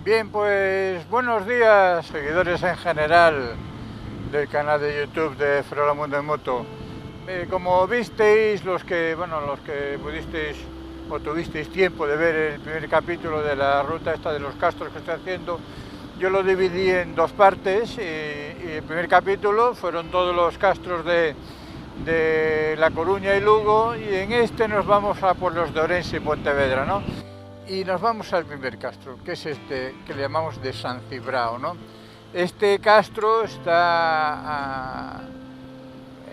Bien, pues buenos días, seguidores en general del canal de YouTube de Ferola Mundo en Moto. Como visteis, los que pudisteis o tuvisteis tiempo de ver el primer capítulo de la ruta esta de los castros que estoy haciendo, yo lo dividí en dos partes y el primer capítulo fueron todos los castros de La Coruña y Lugo, y en este nos vamos a por los de Orense y Pontevedra, ¿no? Y nos vamos al primer castro, que es este, que le llamamos de San Cibrao, ¿no? Este castro está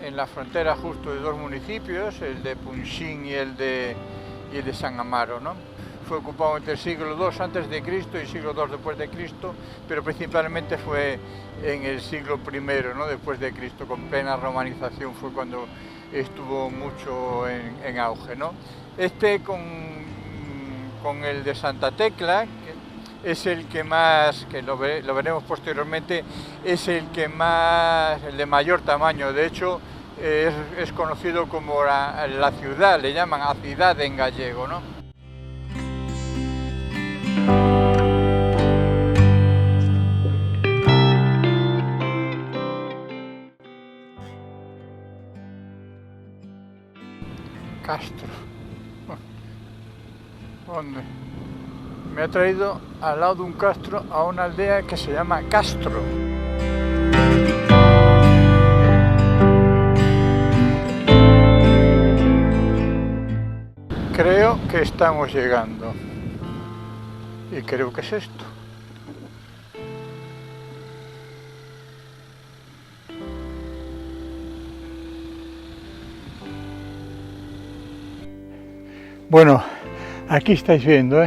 en la frontera justo de dos municipios, el de Punxín y el de San Amaro, ¿no? Fue ocupado entre el siglo II a.C. y siglo II después de Cristo, pero principalmente fue en el siglo I, ¿no? Después de Cristo, con plena romanización fue cuando estuvo mucho en auge, ¿no? Este con el de Santa Tecla, que es el que más, que lo veremos posteriormente, es el de mayor tamaño. De hecho, es conocido como la ciudad, le llaman a ciudad en gallego, ¿no? Castro. ¿Dónde? Me ha traído al lado de un castro a una aldea que se llama Castro. Creo que estamos llegando. Y creo que es esto. Bueno, aquí estáis viendo,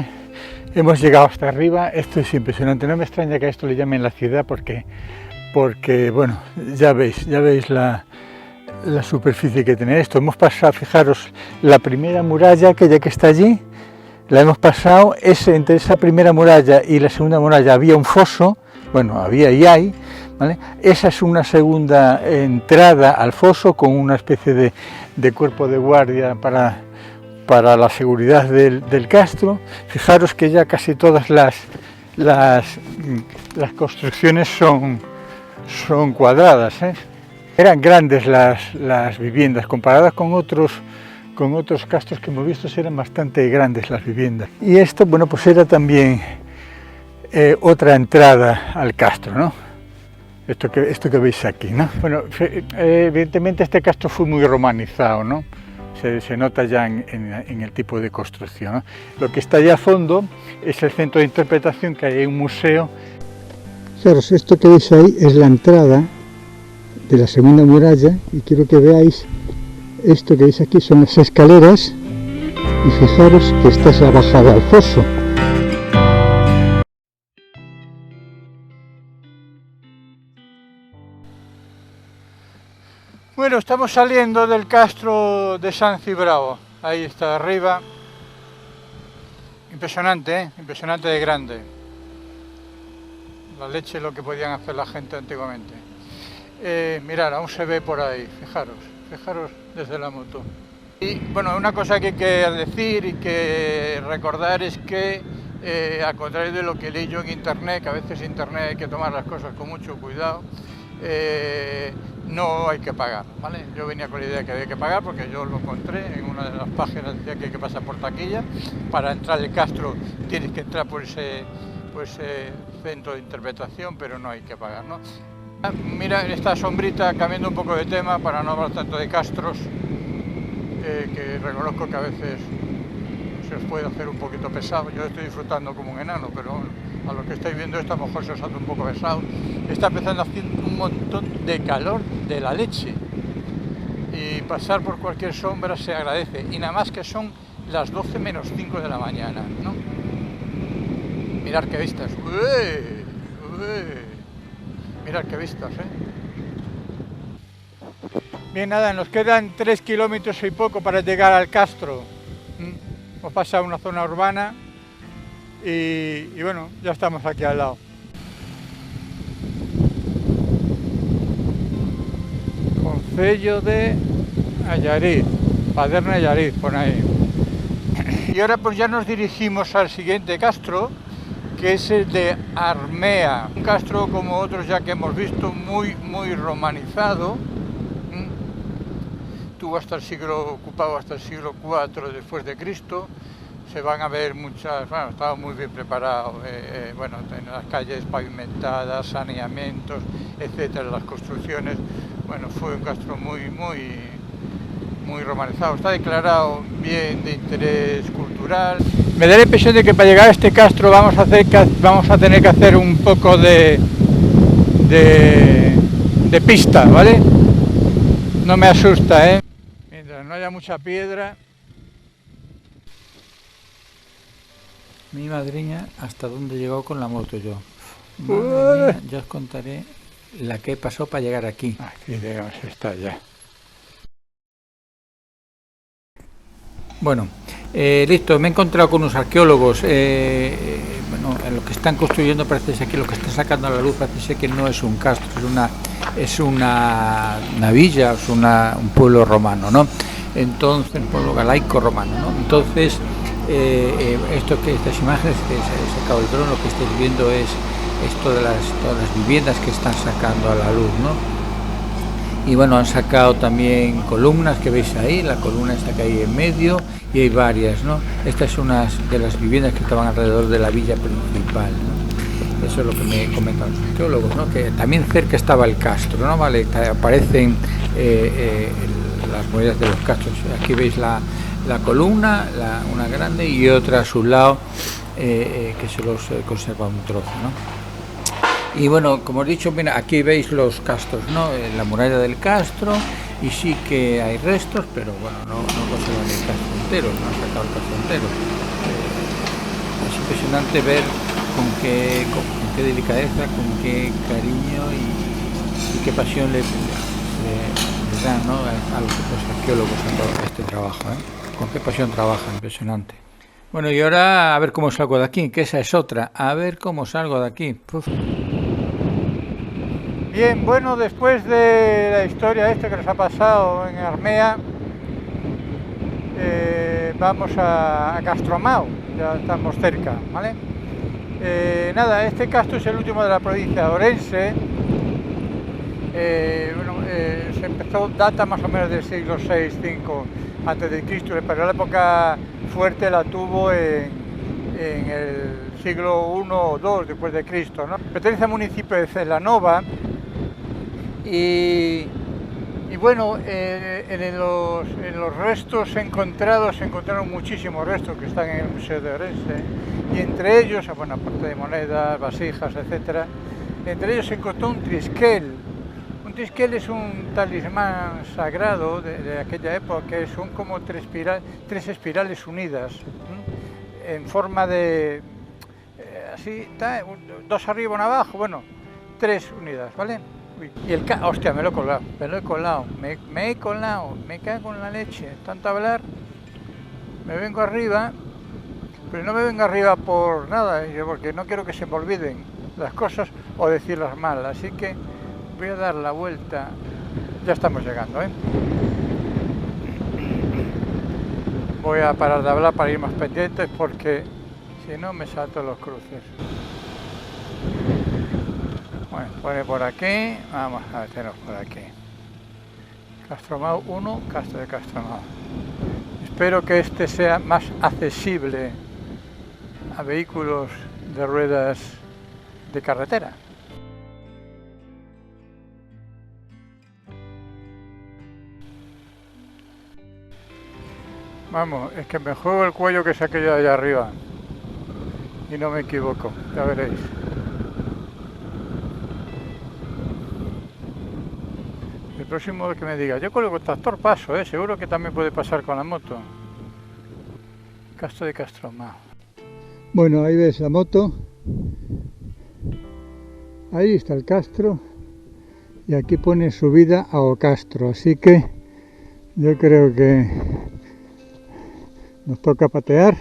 hemos llegado hasta arriba. Esto es impresionante. No me extraña que a esto le llamen la ciudad porque bueno, ya veis la superficie que tiene esto. Hemos pasado, fijaros, la primera muralla, aquella que está allí, la hemos pasado. Entre esa primera muralla y la segunda muralla había un foso, bueno, había y hay, ¿vale? Esa es una segunda entrada al foso con una especie de cuerpo de guardia para la seguridad del castro. Fijaros que ya casi todas las construcciones son cuadradas, Eran grandes las viviendas, comparadas con otros castros que hemos visto, eran bastante grandes las viviendas. Y esto, bueno, pues era también otra entrada al castro, ¿no? Esto que veis aquí, ¿no? Bueno, evidentemente este castro fue muy romanizado, ¿no? Se nota ya en el tipo de construcción, ¿no? Lo que está allá a fondo es el centro de interpretación, que hay un museo. Fijaros, esto que veis ahí es la entrada de la segunda muralla, y quiero que veáis esto que veis aquí, son las escaleras, y fijaros que esta es la bajada al foso. Bueno, estamos saliendo del castro de San Cibrao, ahí está arriba. Impresionante, impresionante de grande. La leche, lo que podían hacer la gente antiguamente. Mirad, aún se ve por ahí, fijaros desde la moto. Y bueno, una cosa que hay que decir y que recordar es que, al contrario de lo que leí yo en internet, que a veces en internet hay que tomar las cosas con mucho cuidado, no hay que pagar, ¿vale? Yo venía con la idea que había que pagar porque yo lo encontré en una de las páginas, decía que hay que pasar por taquilla. Para entrar al castro tienes que entrar por ese centro de interpretación, pero no hay que pagar, ¿no? Mira esta sombrita, cambiando un poco de tema para no hablar tanto de castros, que reconozco que a veces se os puede hacer un poquito pesado. Yo estoy disfrutando como un enano, pero a lo que estáis viendo esto a lo mejor se os hace un poco pesado. Está empezando a hacer un montón de calor de la leche y pasar por cualquier sombra se agradece, y nada más que son las 12 menos 5 de la mañana, ¿no? Mirad qué vistas. Mirad qué vistas, Bien, nada, nos quedan 3 kilómetros y poco para llegar al castro. Hemos pasado una zona urbana y bueno, ya estamos aquí al lado. Concello de Allariz, Paderne Allariz, por ahí. Y ahora pues ya nos dirigimos al siguiente castro, que es el de Armea, un castro como otros ya que hemos visto, muy romanizado. Tuvo hasta el siglo, ocupado hasta el siglo IV después de Cristo. Se van a ver muchas, bueno, estaba muy bien preparado, bueno, en las calles pavimentadas, saneamientos, etcétera, las construcciones. Bueno, fue un castro muy romanizado. Está declarado bien de interés cultural. Me da la impresión de que para llegar a este castro vamos a tener que hacer un poco de pista, ¿vale? No me asusta, ¿eh? Mientras no haya mucha piedra. Mi madriña hasta dónde llegó con la moto yo. Madre mía, ya os contaré la que pasó para llegar aquí. Aquí debemos estar ya. Bueno, listo, me he encontrado con unos arqueólogos. Bueno, en lo que están construyendo parece ser que lo que están sacando a la luz parece ser que no es un castro, es una villa, es un pueblo romano, ¿no? Entonces, un pueblo galaico romano, ¿no? Entonces, estas imágenes que se ha sacado el dron, lo que estáis viendo es todas las viviendas que están sacando a la luz, ¿no? Y bueno, han sacado también columnas que veis ahí, la columna está que hay en medio y hay varias, ¿no? Esta es una de las viviendas que estaban alrededor de la villa principal, ¿no? Eso es lo que me comentan los arqueólogos, ¿no? Que también cerca estaba el castro, ¿no? Vale, aparecen las murallas de los castros. Aquí veis la columna, una grande y otra a su lado que se los conserva un trozo, ¿no? Y bueno, como he dicho, mira, aquí veis los castros, ¿no? La muralla del castro, y sí que hay restos, pero bueno, no conservan el castro entero, no han sacado el castro entero. Es impresionante ver con qué delicadeza, con qué cariño y qué pasión le dan, ¿no? A los arqueólogos a todo este trabajo, ¿eh? Con qué pasión trabajan, impresionante. Bueno, y ahora a ver cómo salgo de aquí, que esa es otra, a ver cómo salgo de aquí. Uf. Bien, bueno, después de la historia esta que nos ha pasado en Armea, vamos a Castromao, ya estamos cerca, ¿vale? Nada, este castro es el último de la provincia de Orense. Se empezó, data más o menos del siglo VI-V antes de Cristo, pero la época fuerte la tuvo en el siglo I o II después de Cristo, ¿no? Pertenece al municipio de Celanova. Y bueno, en los restos encontrados se encontraron muchísimos restos que están en el Museo de Orense, y entre ellos, bueno, aparte de monedas, vasijas, etcétera, entre ellos se encontró un trisquel. Un trisquel es un talismán sagrado de aquella época, que son como tres espirales unidas, en forma de así, dos arriba, una abajo, bueno, tres unidas, ¿vale? Y hostia, me lo he colado, me cago en la leche, tanto hablar, me vengo arriba, pero no me vengo arriba por nada, porque no quiero que se me olviden las cosas o decirlas mal, así que voy a dar la vuelta, ya estamos llegando, ¿eh? Voy a parar de hablar para ir más pendientes porque si no me salto los cruces. Bueno, pone por aquí, vamos a meternos por aquí. Castromao 1, Castro de Castromao. Espero que este sea más accesible a vehículos de ruedas de carretera. Vamos, es que me juego el cuello que saqué yo de allá arriba. Y no me equivoco, ya veréis. El próximo que me diga, yo con el tractor paso, seguro que también puede pasar con la moto. Castro de Castromao. Bueno, ahí ves la moto. Ahí está el castro. Y aquí pone subida a Ocastro. Así que yo creo que nos toca patear.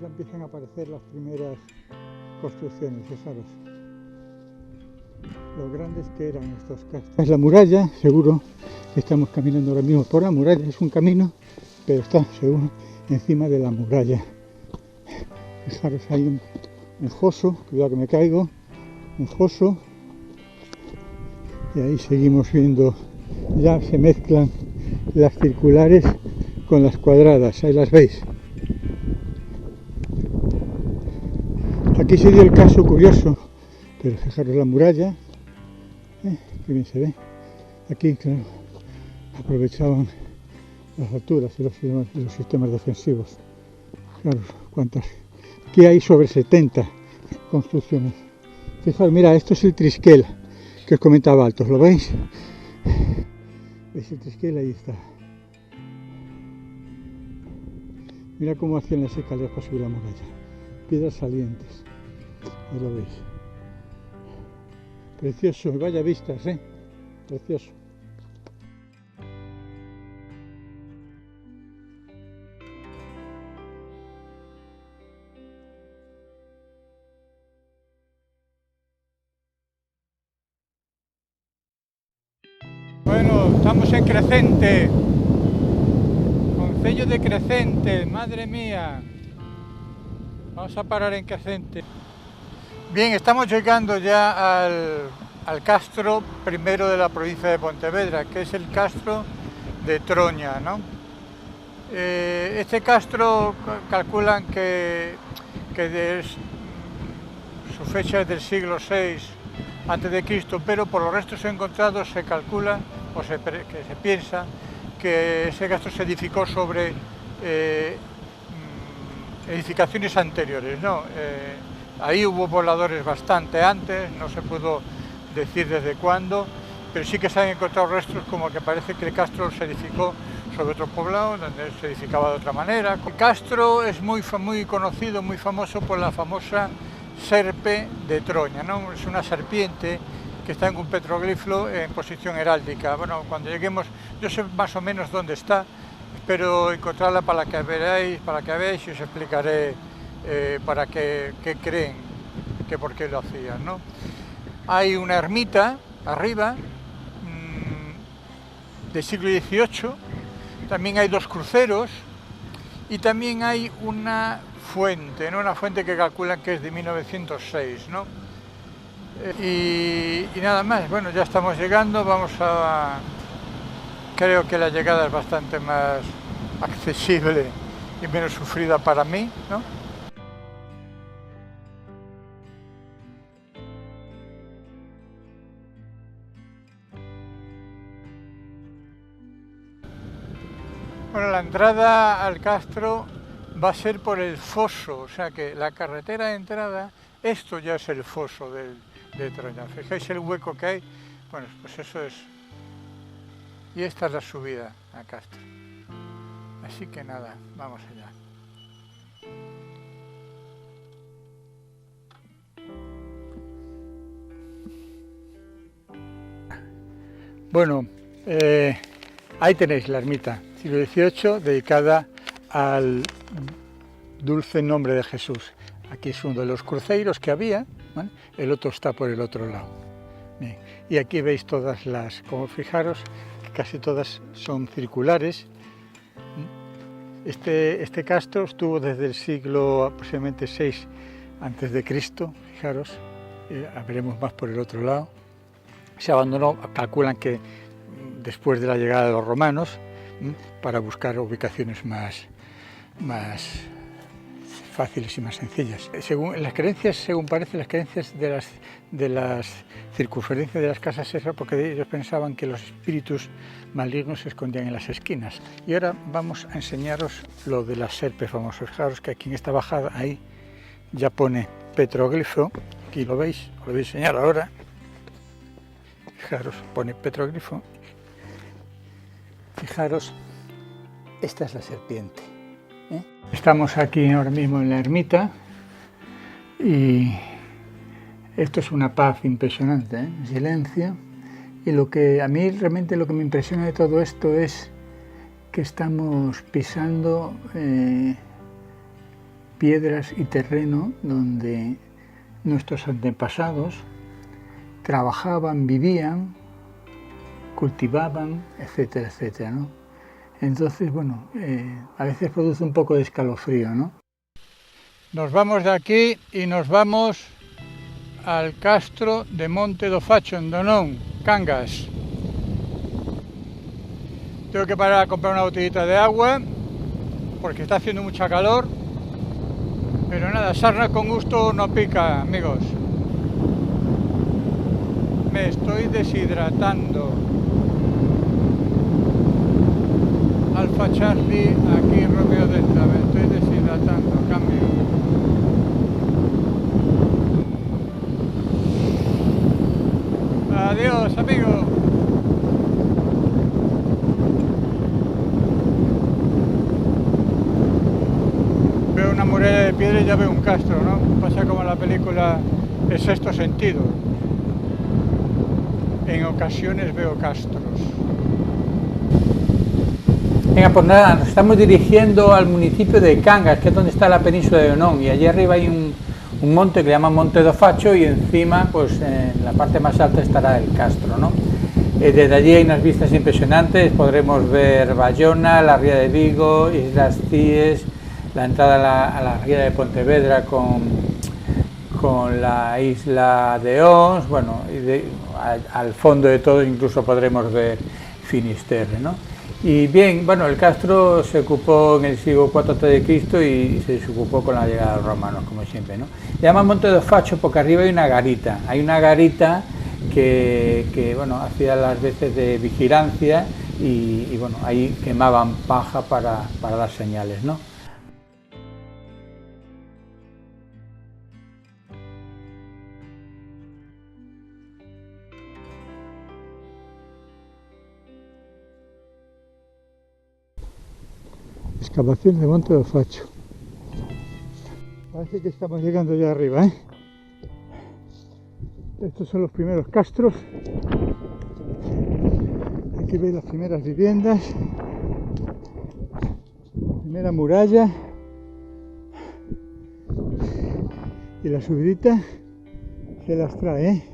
Ya empiezan a aparecer las primeras construcciones, fijaros. lo grandes que eran estos castros. Es la muralla, seguro que estamos caminando ahora mismo por la muralla, es un camino, pero está seguro encima de la muralla. Fijaros, hay un foso, cuidado que me caigo, un foso, y ahí seguimos viendo, ya se mezclan las circulares con las cuadradas, ahí las veis. Aquí se dio el caso curioso, pero fijaros la muralla, que bien se ve. Aquí, claro, aprovechaban las alturas y los sistemas defensivos. Claro, cuántas. Aquí hay sobre 70 construcciones. Fijaros, mira, esto es el Triskel que os comentaba altos, ¿lo veis? ¿Veis el Triskel? Ahí está. Mira cómo hacían las escaleras para subir la muralla. Piedras salientes. Ahí lo veis. Precioso, vaya vistas, precioso. Bueno, estamos en Crecente, concello de Crecente, madre mía. Vamos a parar en Crecente. Bien, estamos llegando ya al castro primero de la provincia de Pontevedra, que es el castro de Troña, ¿no? Este castro calculan que su fecha es del siglo VI a.C., pero por los restos encontrados se calcula que se piensa que ese castro se edificó sobre edificaciones anteriores, ¿no? Ahí hubo pobladores bastante antes, no se pudo decir desde cuándo, pero sí que se han encontrado restos como que parece que el castro se edificó sobre otro poblado, donde se edificaba de otra manera. El castro es muy conocido, muy famoso por la famosa serpe de Troña, ¿no? Es una serpiente que está en un petroglifo en posición heráldica. Bueno, cuando lleguemos, yo sé más o menos dónde está, espero encontrarla para que veáis y os explicaré para qué creen, que por qué lo hacían, ¿no? Hay una ermita arriba del siglo XVIII, también hay dos cruceros y también hay una fuente, ¿no? Una fuente que calculan que es de 1906, ¿no? Y nada más, bueno, ya estamos llegando, creo que la llegada es bastante más accesible y menos sufrida para mí, ¿no? Bueno, la entrada al castro va a ser por el foso, o sea que la carretera de entrada, esto ya es el foso de Troña. Fijáis el hueco que hay, bueno, pues eso es. Y esta es la subida a castro. Así que nada, vamos allá. Bueno, ahí tenéis la ermita, siglo XVIII, dedicada al dulce nombre de Jesús. Aquí es uno de los cruceiros que había, ¿vale? El otro está por el otro lado. Bien. Y aquí veis todas como fijaros, que casi todas son circulares. Este castro estuvo desde el siglo aproximadamente VI a.C., fijaros, veremos más por el otro lado. Se abandonó, calculan que después de la llegada de los romanos, para buscar ubicaciones más fáciles y más sencillas. Según las creencias, según parece, las creencias de las circunferencias de las casas esas, porque ellos pensaban que los espíritus malignos se escondían en las esquinas. Y ahora vamos a enseñaros lo de la serpe famosa. Fijaros que aquí en esta bajada, ahí ya pone petroglifo, aquí lo veis, os lo voy a enseñar ahora. Fijaros, pone petroglifo. Fijaros, esta es la serpiente. Estamos aquí ahora mismo en la ermita y esto es una paz impresionante, silencio. Y a mí realmente lo que me impresiona de todo esto es que estamos pisando piedras y terreno donde nuestros antepasados trabajaban, vivían, cultivaban, etcétera, etcétera, ¿no? Entonces, bueno, a veces produce un poco de escalofrío, ¿no? Nos vamos de aquí y nos vamos al castro de Monte do Facho, en Donón, Cangas. Tengo que parar a comprar una botellita de agua porque está haciendo mucha calor, pero nada, sarna con gusto no pica, amigos. Me estoy deshidratando. Alfa Charlie, aquí Romeo Delta, me estoy deshidratando, cambio. Adiós, amigo. Veo una muralla de piedra y ya veo un castro, ¿no? Pasa como en la película El Sexto Sentido. En ocasiones veo castros. Venga, pues nada, nos estamos dirigiendo al municipio de Cangas, que es donde está la península de Donón, y allí arriba hay un monte que le llaman Monte do Facho, y encima, pues en la parte más alta estará el castro, ¿no? Desde allí hay unas vistas impresionantes, podremos ver Bayona, la ría de Vigo, Islas Cíes, la entrada a la ría de Pontevedra con la isla de Ons, bueno, al fondo de todo incluso podremos ver Finisterre, ¿no? Y bien, bueno, el castro se ocupó en el siglo IV a.C. y se desocupó con la llegada de los romanos, como siempre, ¿no? Se llama Monte do Facho porque arriba hay una garita que bueno, hacía las veces de vigilancia y bueno, ahí quemaban paja para dar señales, ¿no? Excavación de Monte do Facho. Parece que estamos llegando ya arriba, ¿eh? Estos son los primeros castros. Aquí veis las primeras viviendas, primera muralla y la subidita se las trae, ¿eh?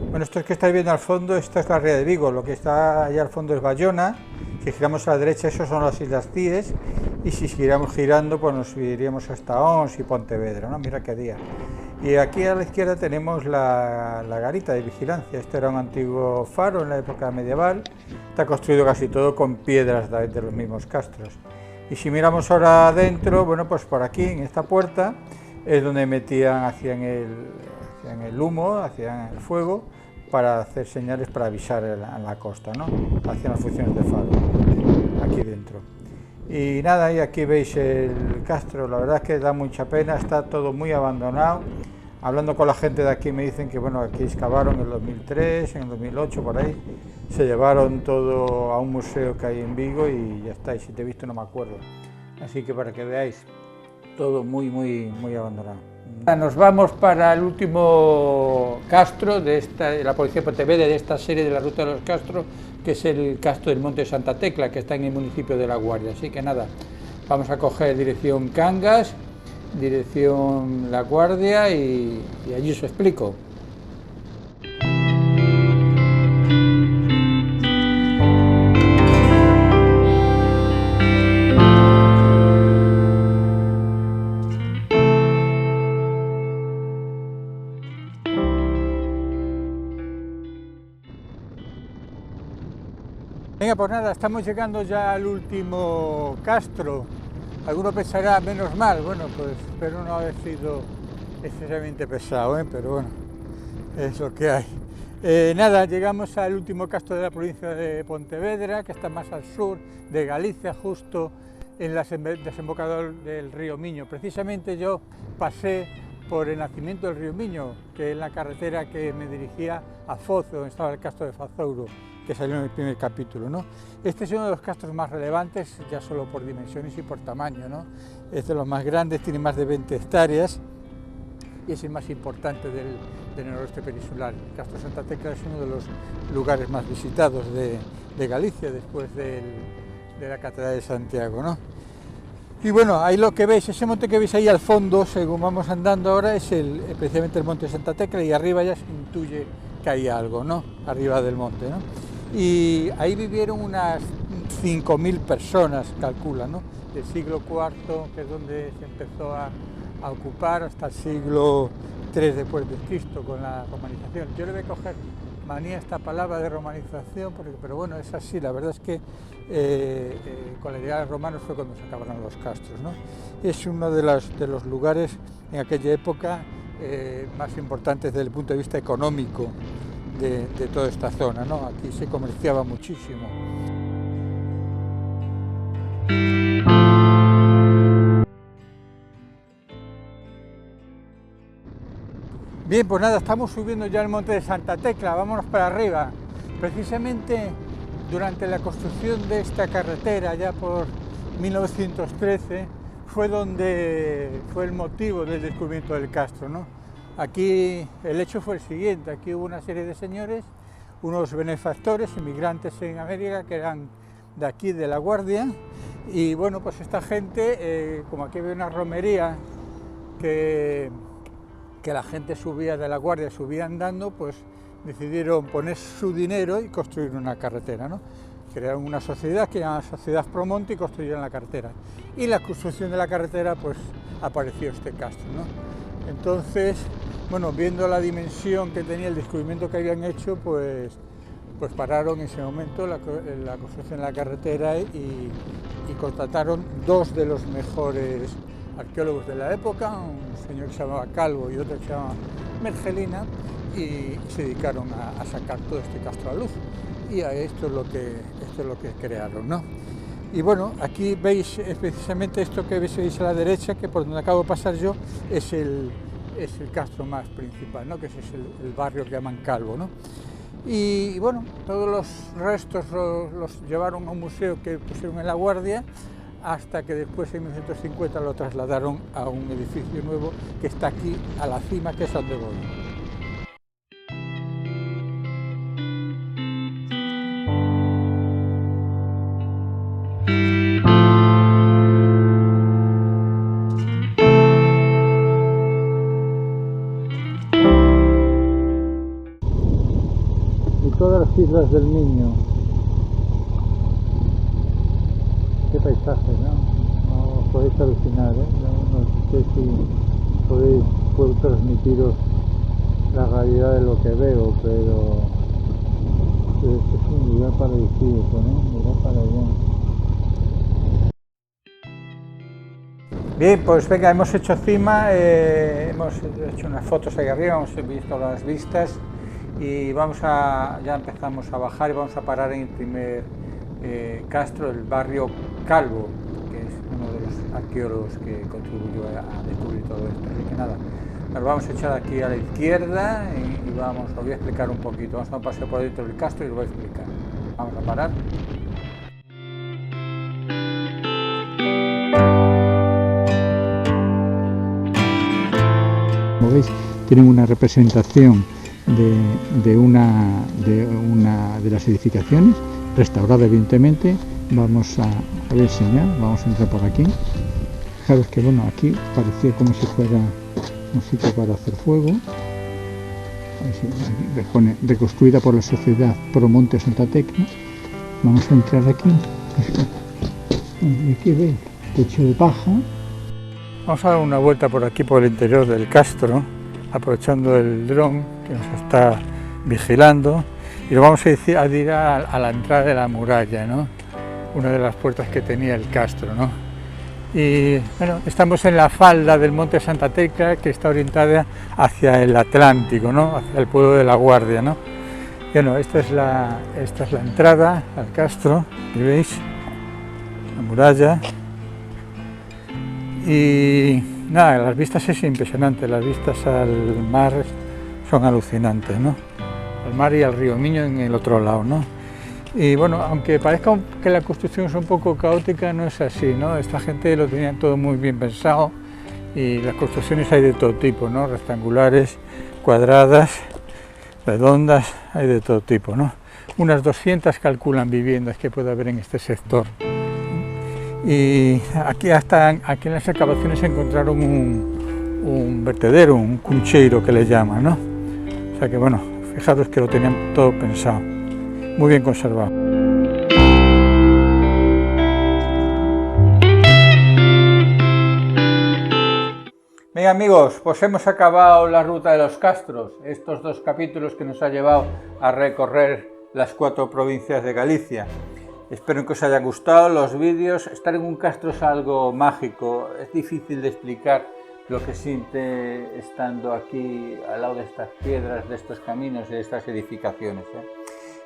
Bueno, esto que estáis viendo al fondo, esta es la ría de Vigo, lo que está allá al fondo es Bayona. Si giramos a la derecha, esos son las Islas Cíes, y si siguiéramos girando, pues nos iríamos hasta Ons y Pontevedra, ¿no? Mira qué día. Y aquí a la izquierda tenemos la garita de vigilancia. Este era un antiguo faro en la época medieval, está construido casi todo con piedras de los mismos castros. Y si miramos ahora adentro, bueno, pues por aquí, en esta puerta, es donde hacían el humo, hacían el fuego, para hacer señales para avisar a la costa, ¿no? Hacían las funciones de faro, aquí dentro. Y nada, y aquí veis el castro, la verdad es que da mucha pena, está todo muy abandonado. Hablando con la gente de aquí me dicen que bueno, aquí excavaron en el 2003, en el 2008, por ahí, se llevaron todo a un museo que hay en Vigo y ya está, y si te he visto no me acuerdo. Así que para que veáis, todo muy abandonado. Nos vamos para el último castro de la provincia de Pontevedra, de esta serie de la ruta de los castros, que es el castro del Monte de Santa Tecla, que está en el municipio de La Guardia. Así que nada, vamos a coger dirección Cangas, dirección La Guardia y allí os explico. Venga, pues nada, estamos llegando ya al último castro. Alguno pensará, menos mal, bueno, pues espero no haber sido excesivamente pesado, pero bueno, es lo que hay. Nada, llegamos al último castro de la provincia de Pontevedra, que está más al sur de Galicia, justo en la desembocadura del río Miño. Precisamente yo pasé por el nacimiento del río Miño, que es la carretera que me dirigía a Foz, donde estaba el castro de Fazouro, que salió en el primer capítulo, ¿no? Este es uno de los castros más relevantes, ya solo por dimensiones y por tamaño, ¿no? Es de los más grandes, tiene más de 20 hectáreas y es el más importante del noroeste peninsular. El Castro Santa Tecla es uno de los lugares más visitados de Galicia, después de la Catedral de Santiago, ¿no? Y bueno, ahí lo que veis, ese monte que veis ahí al fondo, según vamos andando ahora, es precisamente el monte Santa Tecla, y arriba ya se intuye que hay algo, ¿no? Arriba del monte, ¿no? Y ahí vivieron unas 5.000 personas, calculan, ¿no? Del siglo IV, que es donde se empezó a ocupar, hasta el siglo III después de Cristo, con la romanización. Yo le voy a coger manía esta palabra de romanización, pero bueno, es así. La verdad es que con la llegada de los romanos fue cuando se acabaron los castros, ¿no? Es uno de los lugares en aquella época más importantes desde el punto de vista económico de toda esta zona, ¿no? Aquí se comerciaba muchísimo. Bien, pues nada, estamos subiendo ya el monte de Santa Tecla, vámonos para arriba. Precisamente durante la construcción de esta carretera, ya por 1913, fue el motivo del descubrimiento del castro, ¿no? Aquí el hecho fue el siguiente: aquí hubo una serie de señores, unos benefactores, inmigrantes en América, que eran de aquí, de La Guardia, y bueno, pues esta gente, como aquí había una romería que la gente subía de La Guardia, subía andando, pues decidieron poner su dinero y construir una carretera, ¿no? Crearon una sociedad que llamaban Sociedad Promonte y construyeron la carretera. Y la construcción de la carretera, pues apareció este castro, ¿no? Entonces, bueno, viendo la dimensión que tenía el descubrimiento que habían hecho, pues pararon en ese momento la construcción de la carretera y contrataron dos de los mejores arqueólogos de la época, un señor que se llamaba Calvo y otro que se llamaba Mergelina, y se dedicaron a sacar todo este castro a luz. Y esto es lo que crearon, ¿no? Y bueno, aquí veis precisamente esto que veis a la derecha, que por donde acabo de pasar yo, es el castro más principal, ¿no? Que es el barrio que llaman Calvo, ¿no? Y bueno, todos los restos los llevaron a un museo que pusieron en La Guardia, hasta que después en 1950 lo trasladaron a un edificio nuevo que está aquí a la cima, que es donde voy. Y todas las islas del Miño. Qué paisaje, ¿no? No podéis alucinar, ¿eh? No sé si puedo transmitiros la realidad de lo que veo, pero es un lugar paradisíaco, ¿no? Un lugar para allá. Bien, pues venga, hemos hecho cima, hemos hecho unas fotos ahí arriba, hemos visto las vistas y ya empezamos a bajar y vamos a parar en el primer castro, el barrio Calvo, que es uno de los arqueólogos que contribuyó a descubrir todo esto. Así que nada, nos vamos a echar aquí a la izquierda y os voy a explicar un poquito. Vamos a dar un paseo por dentro del castro y os voy a explicar. Vamos a parar. Como veis, tienen una representación de una de las edificaciones, restaurada evidentemente. Vamos a enseñar, vamos a entrar por aquí. Fijaros que bueno, aquí parecía como si fuera un sitio para hacer fuego. Aquí pone reconstruida por la Sociedad Promonte Santa Tecla. Vamos a entrar aquí. Y aquí veis, techo de paja. Vamos a dar una vuelta por aquí, por el interior del castro, aprovechando el dron que nos está vigilando, y lo vamos a ir a la entrada de la muralla, ¿no? Una de las puertas que tenía el castro, ¿no? Y bueno, estamos en la falda del monte Santa Tecla, que está orientada hacia el Atlántico, ¿no? Hacia el pueblo de La Guardia, ¿no? Y bueno, esta es la entrada al castro, ¿y veis? La muralla. Y nada, las vistas es impresionante, las vistas al mar son alucinantes, ¿no? Al mar y al río Miño en el otro lado, ¿no? Y bueno, aunque parezca que la construcción es un poco caótica, no es así, ¿no? Esta gente lo tenía todo muy bien pensado y las construcciones hay de todo tipo, ¿no? Rectangulares, cuadradas, redondas, hay de todo tipo, ¿no? Unas 200 calculan viviendas que puede haber en este sector. Y aquí en las excavaciones se encontraron un vertedero, un cuncheiro que le llaman, ¿no? O sea que bueno, fijaros que lo tenían todo pensado, muy bien conservado. Bien amigos, pues hemos acabado la ruta de los castros, estos 2 capítulos que nos ha llevado a recorrer las 4 provincias de Galicia. Espero que os hayan gustado los vídeos. Estar en un castro es algo mágico, es difícil de explicar lo que siente estando aquí al lado de estas piedras, de estos caminos y de estas edificaciones.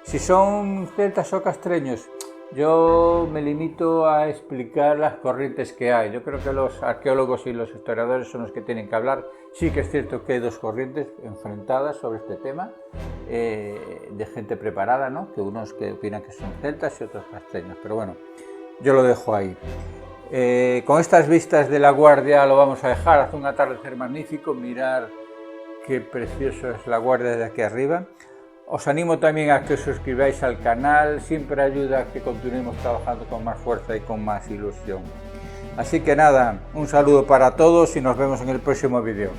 Si son celtas o castreños, yo me limito a explicar las corrientes que hay. Yo creo que los arqueólogos y los historiadores son los que tienen que hablar. Sí que es cierto que hay 2 corrientes enfrentadas sobre este tema, de gente preparada, ¿no? Que unos que opinan que son celtas y otros castreños, pero bueno, yo lo dejo ahí. Con estas vistas de La Guardia lo vamos a dejar. Hace un atardecer magnífico, mirar qué precioso es La Guardia desde aquí arriba. Os animo también a que os suscribáis al canal, siempre ayuda a que continuemos trabajando con más fuerza y con más ilusión. Así que nada, un saludo para todos y nos vemos en el próximo vídeo.